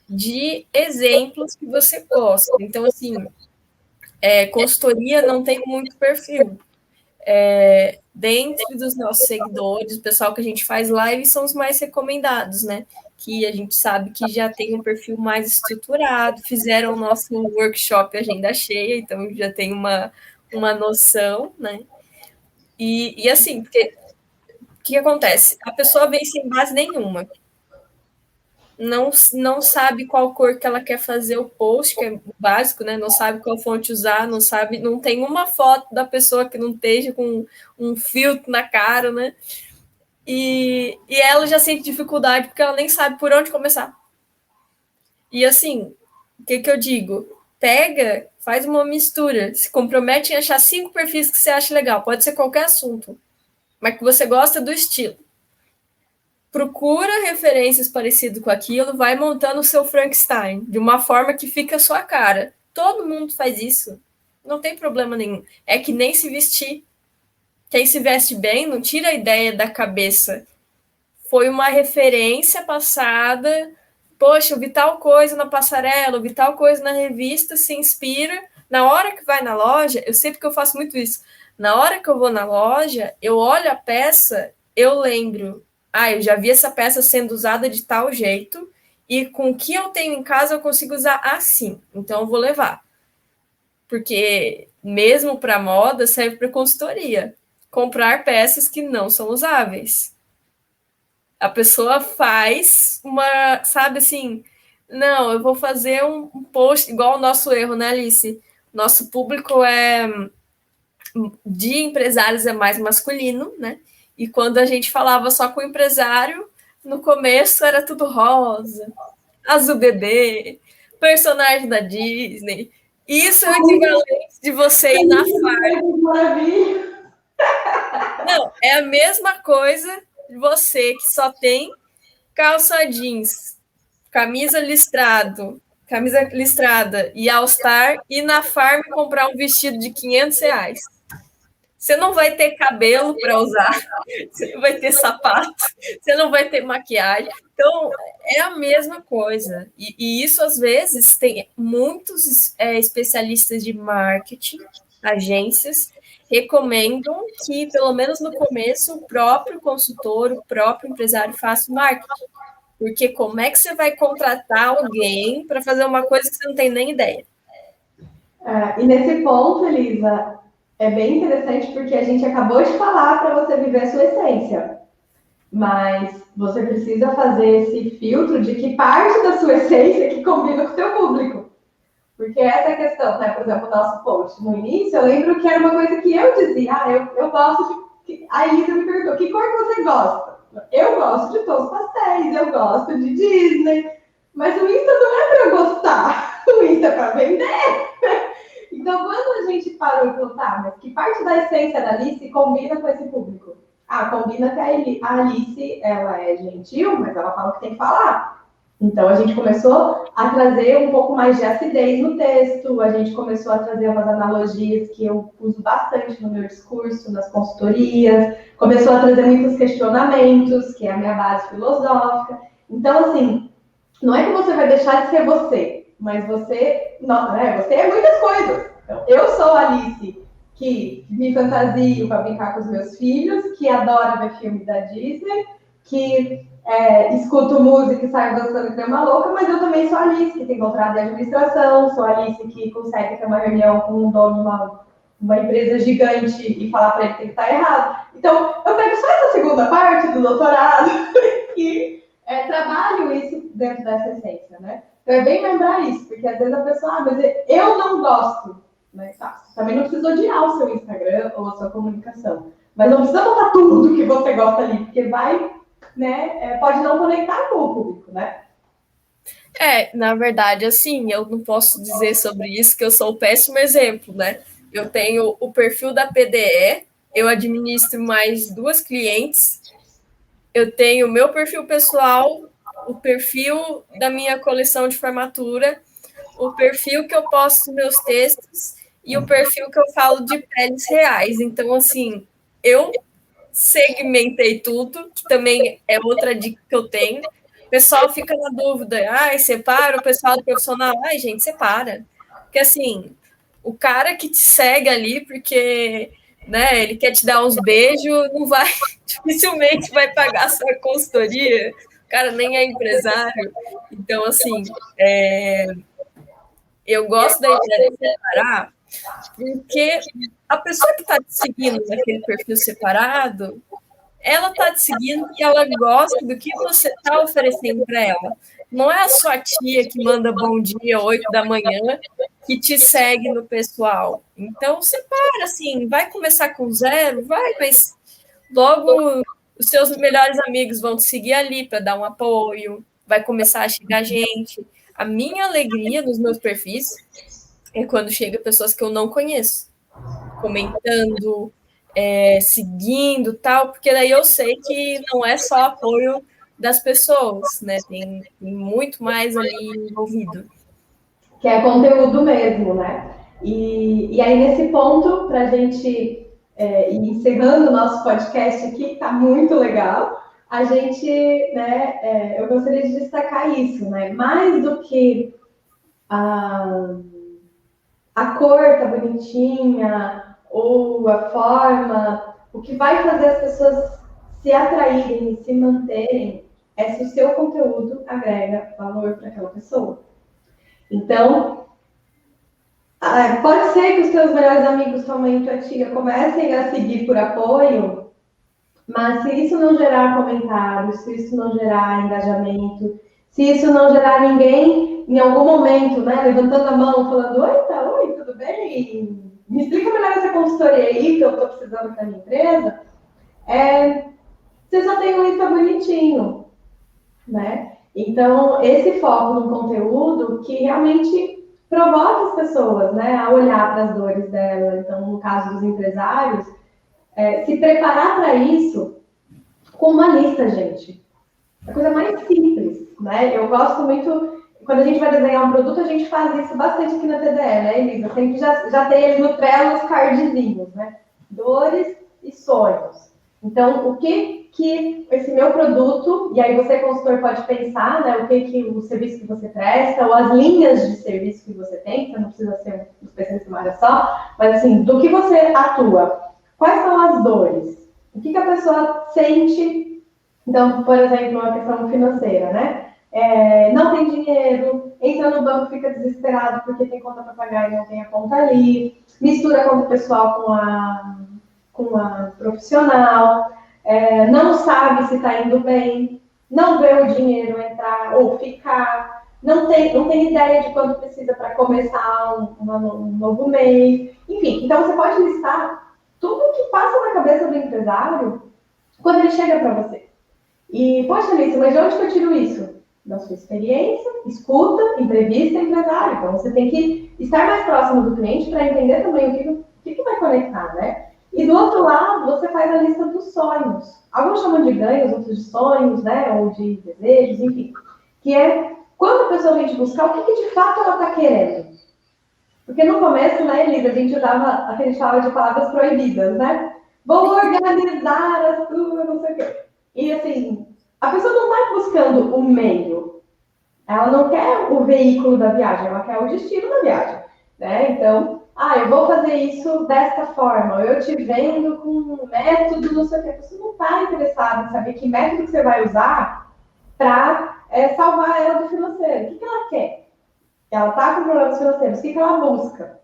de exemplos que você gosta. Então, assim, consultoria não tem muito perfil. Dentro dos nossos seguidores, o pessoal que a gente faz live são os mais recomendados, né? Que a gente sabe que já tem um perfil mais estruturado, fizeram o nosso workshop Agenda Cheia, então já tem uma noção, né? E assim, porque o que acontece? A pessoa vem sem base nenhuma. Não sabe qual cor que ela quer fazer o post, que é básico, né? Não sabe qual fonte usar, não tem uma foto da pessoa que não esteja com um filtro na cara, né? E ela já sente dificuldade porque ela nem sabe por onde começar. E assim, o que eu digo? Pega, faz uma mistura, se compromete em achar 5 perfis que você acha legal, pode ser qualquer assunto, mas que você gosta do estilo. procura referências parecidas com aquilo, vai montando o seu Frankenstein, de uma forma que fica a sua cara. Todo mundo faz isso. Não tem problema nenhum. É que nem se vestir. Quem se veste bem não tira a ideia da cabeça. Foi uma referência passada. Poxa, eu vi tal coisa na passarela, eu vi tal coisa na revista, se inspira. Na hora que vai na loja, eu sei porque eu faço muito isso. Na hora que eu vou na loja, eu olho a peça, eu lembro. Eu já vi essa peça sendo usada de tal jeito, e com o que eu tenho em casa eu consigo usar assim. Então eu vou levar. Porque mesmo para moda serve para consultoria. Comprar peças que não são usáveis. A pessoa faz uma, sabe assim, não, eu vou fazer um post, igual o nosso erro, né, Alice? Nosso público de empresários é mais masculino, né? E quando a gente falava só com o empresário, no começo era tudo rosa, azul bebê, personagem da Disney. Isso é o equivalente de você ir na farm. Não, é a mesma coisa de você que só tem calça jeans, camisa listrada e All-Star e na farm comprar um vestido de R$ 500. Você não vai ter cabelo para usar, você não vai ter sapato, você não vai ter maquiagem. Então, é a mesma coisa. E isso, às vezes, tem muitos especialistas de marketing, agências, recomendam que, pelo menos no começo, o próprio consultor, o próprio empresário faça o marketing. Porque como é que você vai contratar alguém para fazer uma coisa que você não tem nem ideia? E nesse ponto, Elisa, é bem interessante porque a gente acabou de falar para você viver a sua essência. Mas você precisa fazer esse filtro de que parte da sua essência que combina com o seu público. Porque essa é a questão, né? Por exemplo, o nosso post. No início, eu lembro que era uma coisa que eu dizia. Eu gosto de... A Elisa me perguntou, que cor que você gosta? Eu gosto de tons pastéis, eu gosto de Disney. Mas o Insta não é para eu gostar. O Insta é para vender. Então, quando a gente parou e falou, tá, mas que parte da essência da Alice combina com esse público? Combina que a Alice, ela é gentil, mas ela fala o que tem que falar. Então, a gente começou a trazer um pouco mais de acidez no texto, a gente começou a trazer umas analogias que eu uso bastante no meu discurso, nas consultorias, começou a trazer muitos questionamentos, que é a minha base filosófica. Então, assim, não é que você vai deixar de ser você, mas você, não, né? Você é muitas coisas. Então, eu sou a Alice, que me fantasio para brincar com os meus filhos, que adora ver filme da Disney, que escuto música e saio dançando que nem uma louca, mas eu também sou a Alice, que tem contrato de administração, sou a Alice que consegue ter uma reunião com um dono de uma empresa gigante e falar para ele que tem que estar errado. Então, eu pego só essa segunda parte do doutorado e trabalho isso dentro dessa essência, né? Então, é bem lembrar isso, porque às vezes a pessoa, mas eu não gosto. Né? Tá. Também não precisa odiar o seu Instagram ou a sua comunicação. Mas não precisa botar tudo que você gosta ali, porque vai, né? Pode não conectar com o público, né? Na verdade, assim, eu não posso dizer sobre isso que eu sou o péssimo exemplo, né? Eu tenho o perfil da PDE, eu administro mais 2 clientes, eu tenho o meu perfil pessoal, o perfil da minha coleção de formatura, o perfil que eu posto meus textos e o perfil que eu falo de peles reais. Então, assim, eu segmentei tudo, que também é outra dica que eu tenho. O pessoal fica na dúvida, separa o pessoal do profissional. Gente, separa. Porque, assim, o cara que te segue ali, porque né, ele quer te dar uns beijos, não vai, dificilmente vai pagar a sua consultoria, o cara nem é empresário. Então, assim, eu gosto da ideia de separar, porque a pessoa que está te seguindo naquele perfil separado, ela está te seguindo e ela gosta do que você está oferecendo para ela. Não é a sua tia que manda bom dia 8 da manhã que te segue no pessoal. Então, separa, assim, vai começar com 0, vai, mas logo os seus melhores amigos vão te seguir ali para dar um apoio, vai começar a chegar gente. A minha alegria nos meus perfis é quando chega pessoas que eu não conheço, comentando, seguindo tal, porque daí eu sei que não é só apoio das pessoas, né? Tem muito mais ali envolvido. Que é conteúdo mesmo, né? E aí, nesse ponto, para a gente ir encerrando o nosso podcast aqui, que está muito legal, a gente, né, eu gostaria de destacar isso, né? Mais do que a cor tá bonitinha, ou a forma, o que vai fazer as pessoas se atraírem e se manterem é se o seu conteúdo agrega valor para aquela pessoa. Então, pode ser que os seus melhores amigos, tua mãe e tua tia comecem a seguir por apoio, mas se isso não gerar comentários, se isso não gerar engajamento, se isso não gerar ninguém em algum momento, né, levantando a mão, falando, oi, tudo bem? Me explica melhor essa consultoria aí que eu estou precisando para minha empresa. Você só tem um Insta bonitinho, né? Então, esse foco no conteúdo que realmente provoca as pessoas, né, a olhar para as dores dela. Então, no caso dos empresários, se preparar para isso com uma lista, gente. A coisa mais simples, né? Eu gosto muito, quando a gente vai desenhar um produto, a gente faz isso bastante aqui na TDE, né, Elisa? Sempre já tem ali no Trello os cardzinhos, né? Dores e sonhos. Então, o que esse meu produto, e aí você, consultor, pode pensar, né, o que o serviço que você presta, ou as linhas de serviço que você tem, você não precisa ser um especialista em uma área só, mas assim, do que você atua, quais são as dores? O que a pessoa sente? Então, por exemplo, uma questão financeira, né? Não tem dinheiro, entra no banco, fica desesperado porque tem conta para pagar e não tem a conta ali, mistura a conta pessoal com a profissional, não sabe se está indo bem, não vê o dinheiro entrar ou ficar, não tem ideia de quanto precisa para começar um novo mês. Enfim, então você pode listar tudo o que passa na cabeça do empresário quando ele chega para você. E, poxa, Alice, mas de onde que eu tiro isso? Da sua experiência, escuta, entrevista empresário. Então, você tem que estar mais próximo do cliente para entender também o que vai conectar, né? E do outro lado, você faz a lista dos sonhos. Alguns chamam de ganhos, outros de sonhos, né? Ou de desejos, enfim. Que é quando a pessoa vem te buscar, o que de fato ela está querendo. Porque no começo, né, Elisa, a gente usava a que a gente falava de palavras proibidas, né? Vou organizar as tuas, não sei o quê. E assim, a pessoa não está buscando o meio. Ela não quer o veículo da viagem, ela quer o destino da viagem, né? Então, eu vou fazer isso desta forma, eu te vendo com um método, não sei o quê. Você não está interessado em saber que método que você vai usar para salvar ela do financeiro. O que ela quer? Ela está com problemas financeiros, o que ela busca?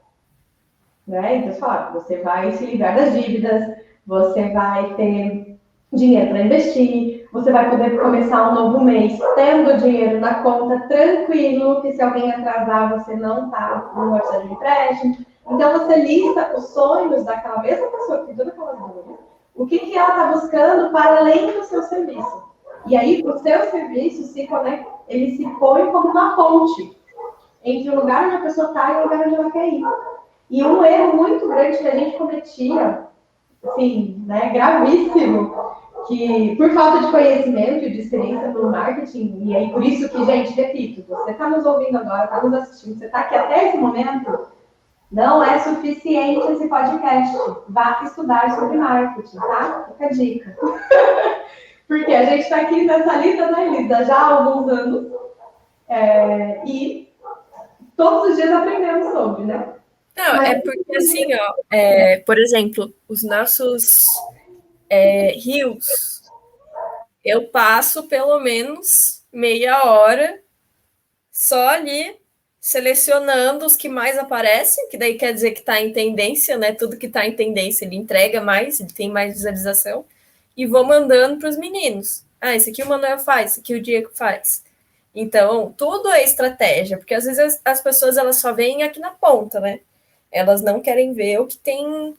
Né? Então, você fala, você vai se livrar das dívidas, você vai ter dinheiro para investir, você vai poder começar um novo mês tendo dinheiro na conta, tranquilo, que se alguém atrasar, você não vai precisar de empréstimo. Então, você lista os sonhos daquela mesma pessoa que tem toda aquela dúvida, o que ela está buscando para além do seu serviço. E aí, o seu serviço se conecta, ele se põe como uma ponte entre o lugar onde a pessoa está e o lugar onde ela quer ir. E um erro muito grande que a gente cometia, assim, né, gravíssimo, que por falta de conhecimento e de experiência no marketing, e aí por isso que, gente, repito, você está nos ouvindo agora, está nos assistindo, você está aqui até esse momento, não é suficiente esse podcast. Vá estudar sobre marketing, tá? Fica a dica. Porque a gente está aqui nessa lista, né, Elisa, já há alguns anos, e todos os dias aprendemos sobre, né? Não, é porque assim, ó, por exemplo, os nossos rios, eu passo pelo menos meia hora só ali selecionando os que mais aparecem, que daí quer dizer que está em tendência, né? Tudo que está em tendência ele entrega mais, ele tem mais visualização, e vou mandando para os meninos. Esse aqui o Manuel faz, esse aqui o Diego faz. Então, tudo é estratégia, porque às vezes as pessoas elas só veem aqui na ponta, né? Elas não querem ver o que tem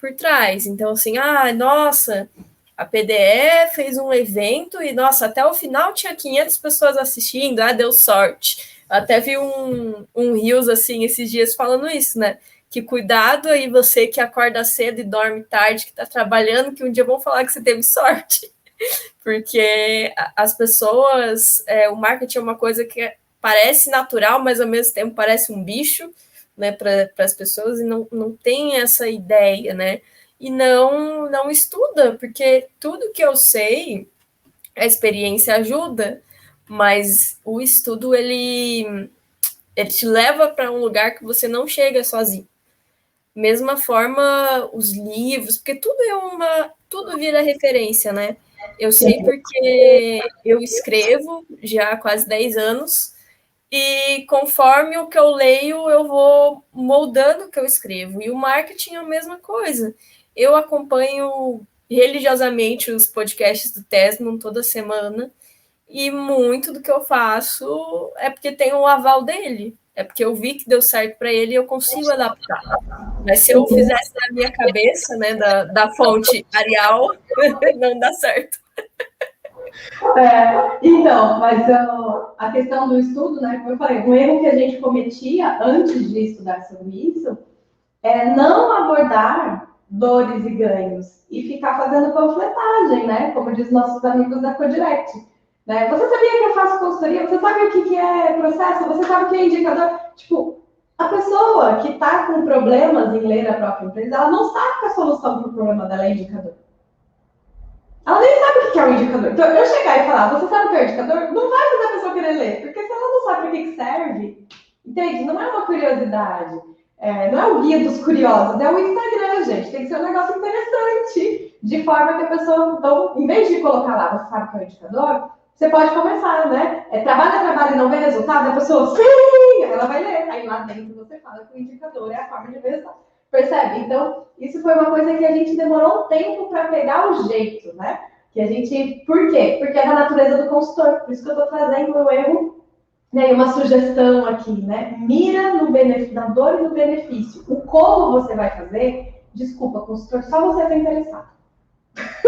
por trás. Então, assim, nossa, a PDE fez um evento e, nossa, até o final tinha 500 pessoas assistindo, deu sorte. Até vi um Reels, assim, esses dias falando isso, né? Que cuidado aí você que acorda cedo e dorme tarde, que tá trabalhando, que um dia vão falar que você teve sorte. Porque as pessoas, o marketing é uma coisa que parece natural, mas ao mesmo tempo parece um bicho, né, para as pessoas, e não tem essa ideia, né? E não estuda, porque tudo que eu sei, a experiência ajuda, mas o estudo, ele te leva para um lugar que você não chega sozinho. Mesma forma, os livros, porque tudo vira referência, né? Eu sei porque eu escrevo já há quase 10 anos, e conforme o que eu leio, eu vou moldando o que eu escrevo. E o marketing é a mesma coisa. Eu acompanho religiosamente os podcasts do Tesman toda semana, e muito do que eu faço é porque tem um aval dele. É porque eu vi que deu certo para ele e eu consigo adaptar. Mas se eu fizesse na minha cabeça, né, da fonte Arial, não dá certo. Então, mas a questão do estudo, né, como eu falei, um erro que a gente cometia antes de estudar sobre isso é não abordar dores e ganhos e ficar fazendo panfletagem, né, como diz nossos amigos da Codirect. Né? Você sabia que eu faço consultoria? Você sabe o que é processo? Você sabe o que é indicador? Tipo, a pessoa que está com problemas em ler a própria empresa, ela não sabe que a solução para o problema dela é indicador. Ela nem sabe o que é um indicador. Então, eu chegar e falar, você sabe o que é um indicador? Não vai fazer a pessoa querer ler, porque se ela não sabe para que serve, entende? Não é uma curiosidade. Não é o guia dos curiosos, é o Instagram, gente. Tem que ser um negócio interessante, de forma que a pessoa, então, em vez de colocar lá, você sabe o que é um indicador, você pode começar, né? Trabalha e não vê resultado, a pessoa, sim, ela vai ler. Aí lá dentro você fala que o indicador é a forma de ver resultado. Percebe? Então, isso foi uma coisa que a gente demorou um tempo para pegar o jeito, né? Que a gente. Por quê? Porque é da natureza do consultor. Por isso que eu estou trazendo o erro, né? E uma sugestão aqui, né? Mira no benefício, na dor e no benefício. O como você vai fazer, desculpa, consultor, só você está interessado.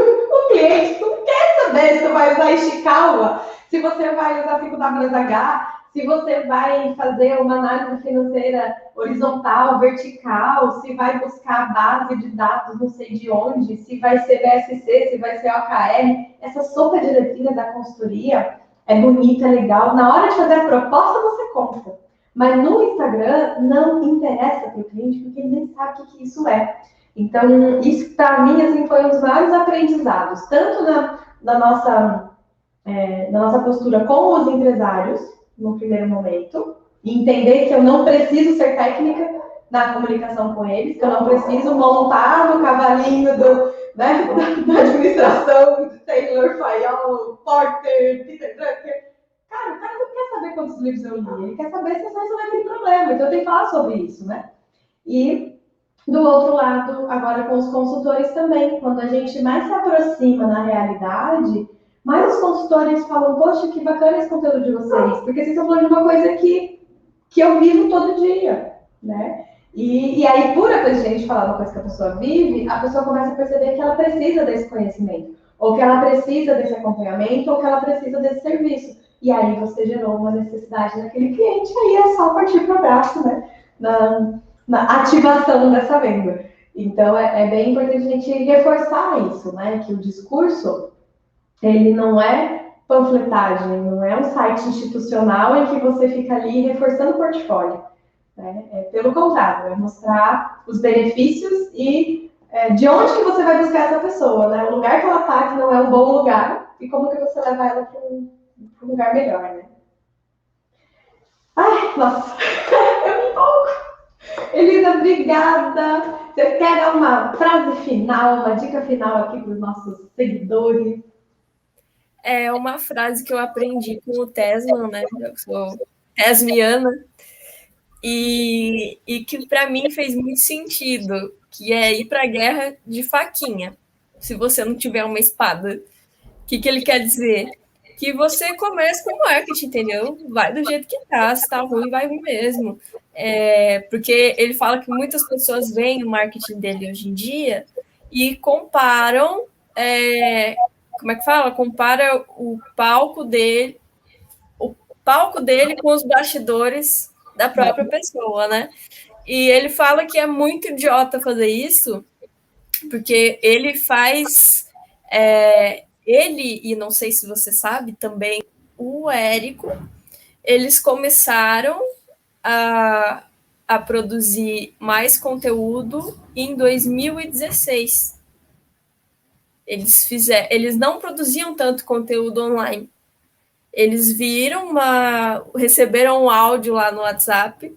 O cliente não quer saber se você vai usar Ishikawa, se você vai usar 5WSH, se você vai fazer uma análise financeira horizontal, vertical, se vai buscar base de dados não sei de onde, se vai ser BSC, se vai ser OKR. Essa sopa de letrinhas da consultoria é bonita, é legal. Na hora de fazer a proposta, você compra. Mas no Instagram, não interessa para o cliente, porque ele nem sabe o que isso é. Então, isso para mim assim, foi um dos maiores aprendizados, tanto na nossa postura com os empresários, no primeiro momento, e entender que eu não preciso ser técnica na comunicação com eles, que eu não preciso montar no cavalinho da administração, de Taylor, Fayol, Porter, Peter Drucker. Cara, o cara não quer saber quantos livros eu li, ele quer saber se eu resolver aquele problema, então eu tenho que falar sobre isso, né? E do outro lado, agora com os consultores também, quando a gente mais se aproxima na realidade, mais os consultores falam, poxa, que bacana esse conteúdo de vocês, porque vocês estão falando de uma coisa que eu vivo todo dia, né? E aí, por a gente falar uma coisa que a pessoa vive, a pessoa começa a perceber que ela precisa desse conhecimento, ou que ela precisa desse acompanhamento, ou que ela precisa desse serviço. E aí você gerou uma necessidade naquele cliente, aí é só partir para o braço, né? Na ativação dessa venda. Então, é bem importante a gente reforçar isso, né? Que o discurso, ele não é panfletagem, não é um site institucional em que você fica ali reforçando o portfólio. Né? Pelo contrário, é mostrar os benefícios e de onde que você vai buscar essa pessoa, né? O lugar que ela está, que não é um bom lugar, e como que você leva ela para um lugar melhor, né? Ai, nossa, eu me empolgo. Elisa, obrigada. Você quer dar uma frase final, uma dica final aqui para os nossos seguidores? É uma frase que eu aprendi com o Tesman, né? Eu sou tesmiana, e que para mim fez muito sentido, que é ir para a guerra de faquinha, se você não tiver uma espada. O que ele quer dizer? Que você começa com marketing, entendeu? Vai do jeito que tá, se tá ruim, vai ruim mesmo. Porque ele fala que muitas pessoas veem o marketing dele hoje em dia e comparam, como é que fala? Compara o palco dele com os bastidores da própria pessoa, né? E ele fala que é muito idiota fazer isso, porque ele faz ele, e não sei se você sabe, também o Érico, eles começaram a produzir mais conteúdo em 2016. Eles não produziam tanto conteúdo online. Eles receberam um áudio lá no WhatsApp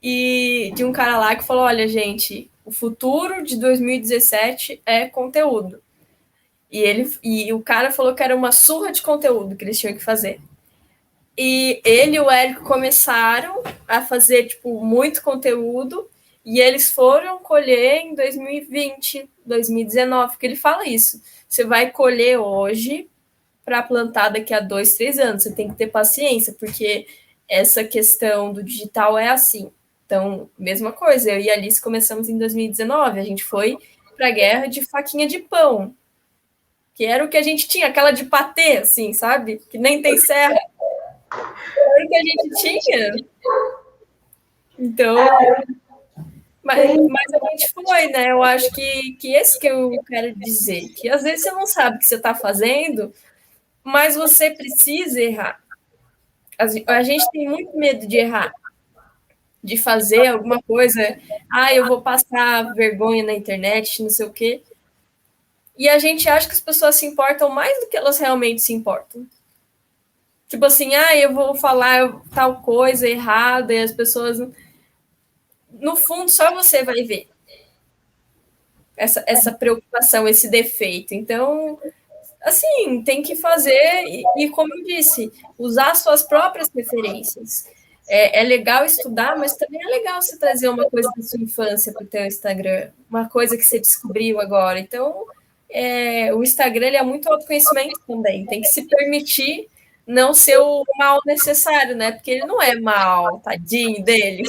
e de um cara lá que falou: olha, gente, o futuro de 2017 é conteúdo. E o cara falou que era uma surra de conteúdo que eles tinham que fazer. E ele e o Érico começaram a fazer, tipo, muito conteúdo, e eles foram colher em 2020, 2019, porque ele fala isso. Você vai colher hoje para plantar daqui a 2, 3 anos. Você tem que ter paciência, porque essa questão do digital é assim. Então, mesma coisa, eu e a Alice começamos em 2019, a gente foi para a guerra de faquinha de pão, que era o que a gente tinha, aquela de patê, assim, sabe? Que nem tem serra. Era o que a gente tinha. Então, mas a gente foi, né? Eu acho que esse que eu quero dizer, que às vezes você não sabe o que você está fazendo, mas você precisa errar. A gente tem muito medo de errar, de fazer alguma coisa. Eu vou passar vergonha na internet, não sei o quê. E a gente acha que as pessoas se importam mais do que elas realmente se importam. Tipo assim, eu vou falar tal coisa errada e as pessoas... No fundo, só você vai ver essa preocupação, esse defeito. Então, assim, tem que fazer e, como eu disse, usar suas próprias referências. É legal estudar, mas também é legal você trazer uma coisa da sua infância para o teu Instagram, uma coisa que você descobriu agora. Então, o Instagram ele é muito autoconhecimento também, tem que se permitir não ser o mal necessário, né? Porque ele não é mal, tadinho dele.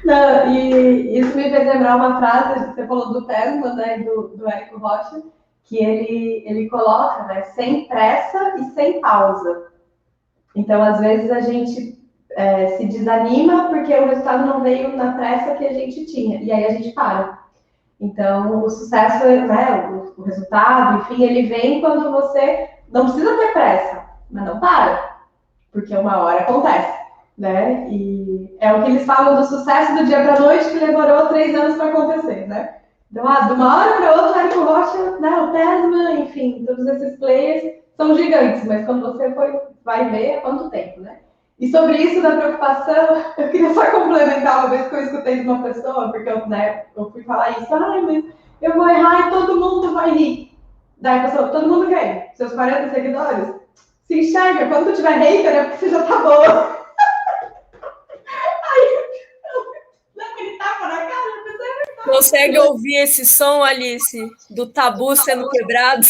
Não, e isso me fez lembrar uma frase, você falou do Tesla, né, do Érico Rocha, que ele coloca, né, sem pressa e sem pausa. Então, às vezes, a gente se desanima porque o resultado não veio na pressa que a gente tinha, e aí a gente para. Então, o sucesso, né, o resultado, enfim, ele vem quando você não precisa ter pressa, mas não para, porque uma hora acontece, né? E é o que eles falam do sucesso do dia para a noite que demorou 3 anos para acontecer, né? Então, de uma hora para outra, o Érico Rocha, né, o Tesla, enfim, todos esses players são gigantes, mas quando você vai ver, há quanto tempo, né? E sobre isso da preocupação, eu queria só complementar uma vez que eu escutei de uma pessoa, porque eu fui falar isso, mas eu vou errar e todo mundo vai rir. Daí a pessoa, todo mundo quer, seus 40 seguidores, se enxerga, quando tu tiver hater é porque você já tá boa. Aí eu aquele tapa na cara, a pessoa é verdade. Consegue ouvir esse som, Alice, do tabu sendo quebrado?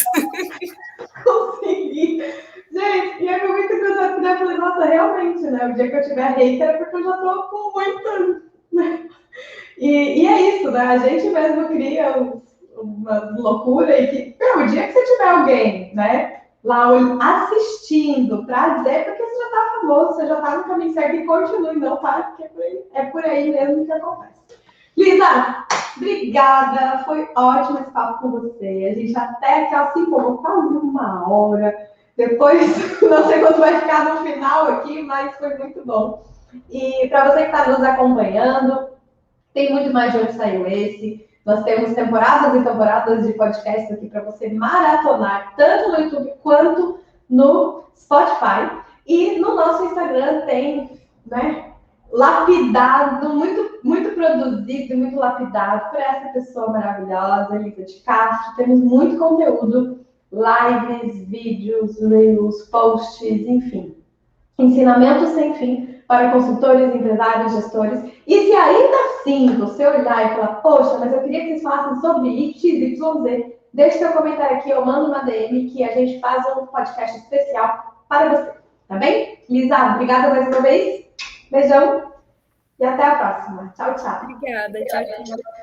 Consegui. Gente, e é muito engraçado, eu falei, nossa, realmente, né? O dia que eu tiver hater é porque eu já tô com muito, né? E é isso, né? A gente mesmo cria uma loucura e que, o dia que você tiver alguém, né, lá assistindo pra dizer, porque você já tá famoso, você já tá no caminho certo e continue, não para, porque é por aí mesmo que acontece. Lisa, obrigada, foi ótimo esse papo com você. A gente até que assim como quase 1 hora. Depois, não sei quanto vai ficar no final aqui, mas foi muito bom. E para você que está nos acompanhando, tem muito mais de onde saiu esse. Nós temos temporadas e temporadas de podcast aqui para você maratonar, tanto no YouTube quanto no Spotify. E no nosso Instagram tem, né, lapidado, muito, muito produzido, muito lapidado por essa pessoa maravilhosa, Elisa de Castro. Temos muito conteúdo, lives, vídeos, reels, posts, enfim. Ensinamentos sem fim para consultores, empresários, gestores. E se ainda assim você olhar e falar, poxa, mas eu queria que vocês falassem sobre X, Y, Z, deixe seu comentário aqui, eu mando uma DM que a gente faz um podcast especial para você, tá bem? Lisa, obrigada mais uma vez. Beijão e até a próxima. Tchau, tchau. Obrigada, tchau, tchau.